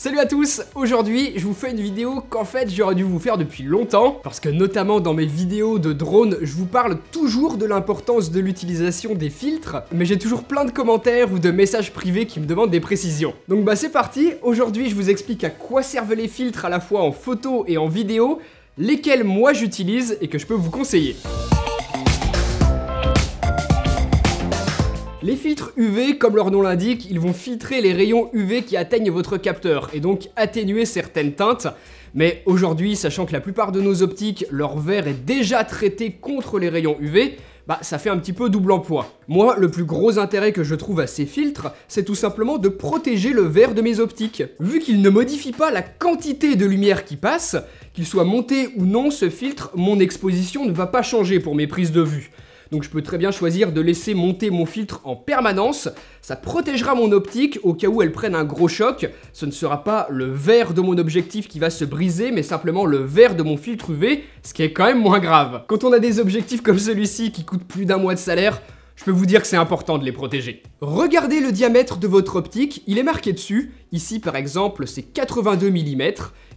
Salut à tous, aujourd'hui je vous fais une vidéo qu'en fait j'aurais dû vous faire depuis longtemps parce que notamment dans mes vidéos de drone je vous parle toujours de l'importance de l'utilisation des filtres, mais j'ai toujours plein de commentaires ou de messages privés qui me demandent des précisions. Donc bah c'est parti, aujourd'hui je vous explique à quoi servent les filtres à la fois en photo et en vidéo, lesquels moi j'utilise et que je peux vous conseiller. Les filtres UV, comme leur nom l'indique, ils vont filtrer les rayons UV qui atteignent votre capteur et donc atténuer certaines teintes. Mais aujourd'hui, sachant que la plupart de nos optiques, leur verre est déjà traité contre les rayons UV, bah ça fait un petit peu double emploi. Moi, le plus gros intérêt que je trouve à ces filtres, c'est tout simplement de protéger le verre de mes optiques. Vu qu'ils ne modifient pas la quantité de lumière qui passe, qu'il soit monté ou non ce filtre, mon exposition ne va pas changer pour mes prises de vue. Donc je peux très bien choisir de laisser monter mon filtre en permanence, ça protégera mon optique au cas où elle prenne un gros choc. Ce ne sera pas le verre de mon objectif qui va se briser, mais simplement le verre de mon filtre UV, ce qui est quand même moins grave. Quand on a des objectifs comme celui-ci qui coûtent plus d'un mois de salaire, je peux vous dire que c'est important de les protéger. Regardez le diamètre de votre optique, il est marqué dessus. Ici par exemple c'est 82 mm.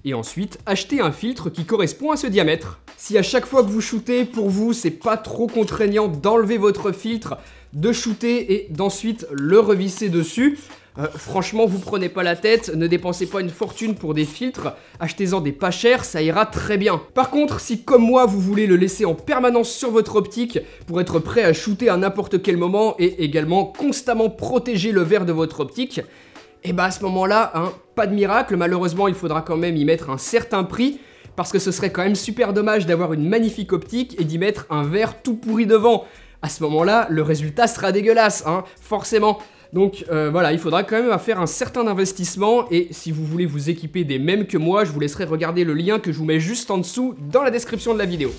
Et ensuite, achetez un filtre qui correspond à ce diamètre. Si à chaque fois que vous shootez, pour vous, c'est pas trop contraignant d'enlever votre filtre, de shooter et d'ensuite le revisser dessus, franchement, vous prenez pas la tête, ne dépensez pas une fortune pour des filtres, achetez-en des pas chers, ça ira très bien. Par contre, si comme moi, vous voulez le laisser en permanence sur votre optique pour être prêt à shooter à n'importe quel moment et également constamment protéger le verre de votre optique, et bah à ce moment-là, hein, pas de miracle, malheureusement il faudra quand même y mettre un certain prix, parce que ce serait quand même super dommage d'avoir une magnifique optique et d'y mettre un verre tout pourri devant. À ce moment-là, le résultat sera dégueulasse, hein, forcément. Donc voilà, il faudra quand même faire un certain investissement, et si vous voulez vous équiper des mêmes que moi, je vous laisserai regarder le lien que je vous mets juste en dessous dans la description de la vidéo.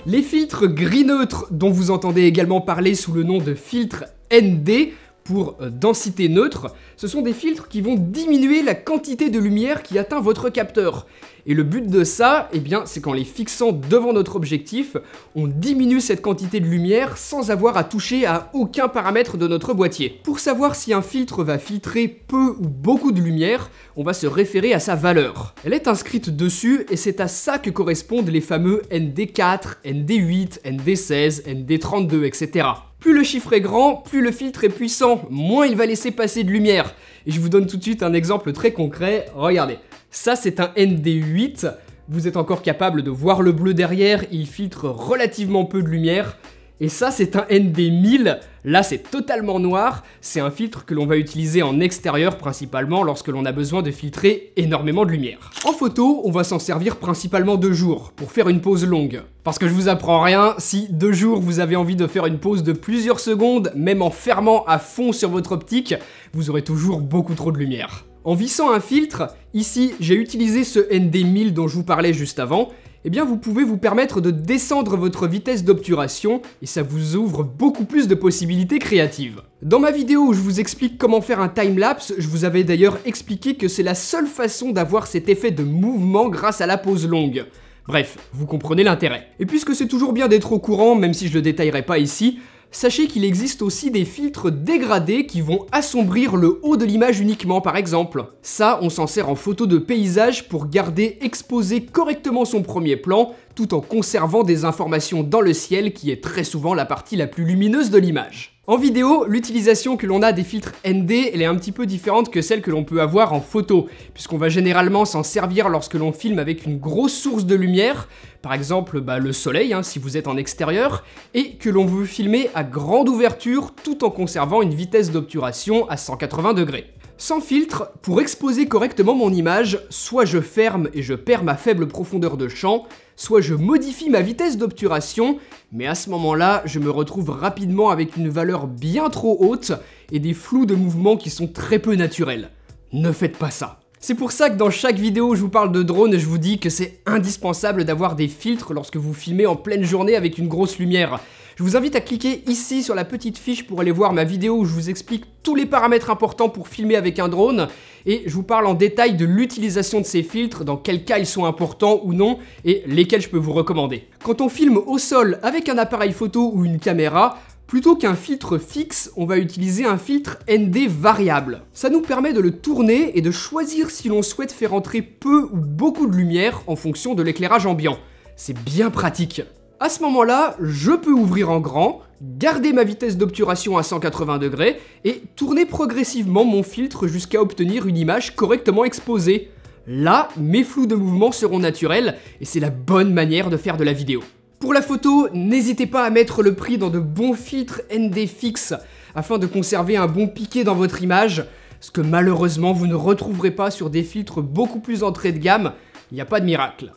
Les filtres gris neutre, dont vous entendez également parler sous le nom de filtre ND, pour densité neutre, ce sont des filtres qui vont diminuer la quantité de lumière qui atteint votre capteur. Et le but de ça, eh bien, c'est qu'en les fixant devant notre objectif, on diminue cette quantité de lumière sans avoir à toucher à aucun paramètre de notre boîtier. Pour savoir si un filtre va filtrer peu ou beaucoup de lumière, on va se référer à sa valeur. Elle est inscrite dessus et c'est à ça que correspondent les fameux ND4, ND8, ND16, ND32, etc. Plus le chiffre est grand, plus le filtre est puissant, moins il va laisser passer de lumière. Et je vous donne tout de suite un exemple très concret, regardez. Ça c'est un ND8, vous êtes encore capable de voir le bleu derrière, il filtre relativement peu de lumière. Et ça c'est un ND1000, là c'est totalement noir, c'est un filtre que l'on va utiliser en extérieur principalement lorsque l'on a besoin de filtrer énormément de lumière. En photo, on va s'en servir principalement 2 jours, pour faire une pause longue. Parce que je vous apprends rien, si 2 jours vous avez envie de faire une pause de plusieurs secondes, même en fermant à fond sur votre optique, vous aurez toujours beaucoup trop de lumière. En vissant un filtre, ici j'ai utilisé ce ND1000 dont je vous parlais juste avant, eh bien vous pouvez vous permettre de descendre votre vitesse d'obturation et ça vous ouvre beaucoup plus de possibilités créatives. Dans ma vidéo où je vous explique comment faire un timelapse, je vous avais d'ailleurs expliqué que c'est la seule façon d'avoir cet effet de mouvement grâce à la pause longue. Bref, vous comprenez l'intérêt. Et puisque c'est toujours bien d'être au courant, même si je le détaillerai pas ici, sachez qu'il existe aussi des filtres dégradés qui vont assombrir le haut de l'image uniquement par exemple. Ça, on s'en sert en photo de paysage pour garder exposé correctement son premier plan, tout en conservant des informations dans le ciel qui est très souvent la partie la plus lumineuse de l'image. En vidéo, l'utilisation que l'on a des filtres ND, elle est un petit peu différente que celle que l'on peut avoir en photo, puisqu'on va généralement s'en servir lorsque l'on filme avec une grosse source de lumière, par exemple le soleil, hein, si vous êtes en extérieur, et que l'on veut filmer à grande ouverture tout en conservant une vitesse d'obturation à 180 degrés. Sans filtre, pour exposer correctement mon image, soit je ferme et je perds ma faible profondeur de champ, soit je modifie ma vitesse d'obturation, mais à ce moment-là, je me retrouve rapidement avec une valeur bien trop haute et des flous de mouvement qui sont très peu naturels. Ne faites pas ça. C'est pour ça que dans chaque vidéo où je vous parle de drone, je vous dis que c'est indispensable d'avoir des filtres lorsque vous filmez en pleine journée avec une grosse lumière. Je vous invite à cliquer ici sur la petite fiche pour aller voir ma vidéo où je vous explique tous les paramètres importants pour filmer avec un drone et je vous parle en détail de l'utilisation de ces filtres, dans quel cas ils sont importants ou non et lesquels je peux vous recommander. Quand on filme au sol avec un appareil photo ou une caméra, Plutôt qu'un filtre fixe, on va utiliser un filtre ND variable. Ça nous permet de le tourner et de choisir si l'on souhaite faire entrer peu ou beaucoup de lumière en fonction de l'éclairage ambiant. C'est bien pratique. À ce moment-là, je peux ouvrir en grand, garder ma vitesse d'obturation à 180 degrés et tourner progressivement mon filtre jusqu'à obtenir une image correctement exposée. Là, mes flous de mouvement seront naturels et c'est la bonne manière de faire de la vidéo. Pour la photo, n'hésitez pas à mettre le prix dans de bons filtres ND fixes afin de conserver un bon piqué dans votre image, ce que malheureusement vous ne retrouverez pas sur des filtres beaucoup plus entrée de gamme, il n'y a pas de miracle.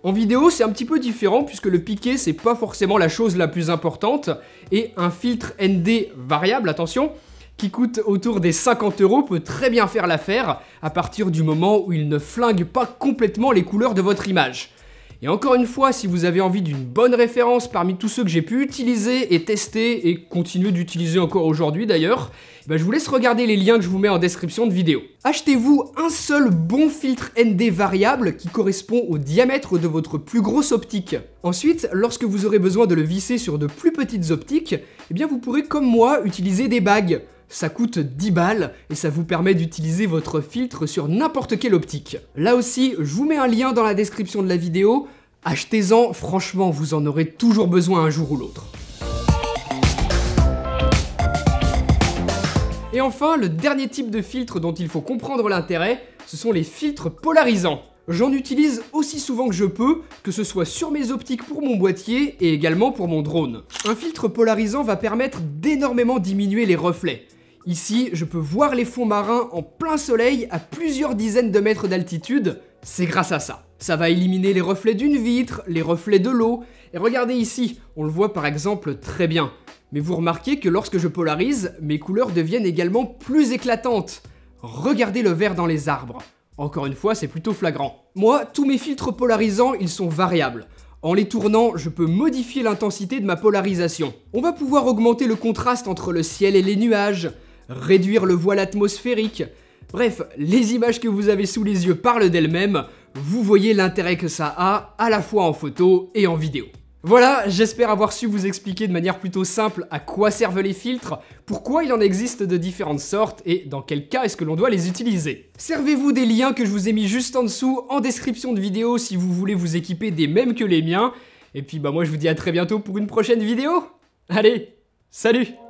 En vidéo, c'est un petit peu différent puisque le piqué, c'est pas forcément la chose la plus importante et un filtre ND variable, attention, qui coûte autour des 50 € peut très bien faire l'affaire à partir du moment où il ne flingue pas complètement les couleurs de votre image. Et encore une fois, si vous avez envie d'une bonne référence parmi tous ceux que j'ai pu utiliser et tester et continuer d'utiliser encore aujourd'hui d'ailleurs, je vous laisse regarder les liens que je vous mets en description de vidéo. Achetez-vous un seul bon filtre ND variable qui correspond au diamètre de votre plus grosse optique. Ensuite, lorsque vous aurez besoin de le visser sur de plus petites optiques, vous pourrez comme moi utiliser des bagues. Ça coûte 10 balles et ça vous permet d'utiliser votre filtre sur n'importe quelle optique. Là aussi, je vous mets un lien dans la description de la vidéo. Achetez-en, franchement, vous en aurez toujours besoin un jour ou l'autre. Et enfin, le dernier type de filtre dont il faut comprendre l'intérêt, ce sont les filtres polarisants. J'en utilise aussi souvent que je peux, que ce soit sur mes optiques pour mon boîtier et également pour mon drone. Un filtre polarisant va permettre d'énormément diminuer les reflets. Ici, je peux voir les fonds marins en plein soleil à plusieurs dizaines de mètres d'altitude, c'est grâce à ça. Ça va éliminer les reflets d'une vitre, les reflets de l'eau, et regardez ici, on le voit par exemple très bien. Mais vous remarquez que lorsque je polarise, mes couleurs deviennent également plus éclatantes. Regardez le vert dans les arbres. Encore une fois, c'est plutôt flagrant. Moi, tous mes filtres polarisants, ils sont variables. En les tournant, je peux modifier l'intensité de ma polarisation. On va pouvoir augmenter le contraste entre le ciel et les nuages, réduire le voile atmosphérique. Bref, les images que vous avez sous les yeux parlent d'elles-mêmes. Vous voyez l'intérêt que ça a, à la fois en photo et en vidéo. Voilà, j'espère avoir su vous expliquer de manière plutôt simple à quoi servent les filtres, pourquoi il en existe de différentes sortes et dans quel cas est-ce que l'on doit les utiliser. Servez-vous des liens que je vous ai mis juste en dessous en description de vidéo si vous voulez vous équiper des mêmes que les miens. Et puis moi je vous dis à très bientôt pour une prochaine vidéo. Allez, salut!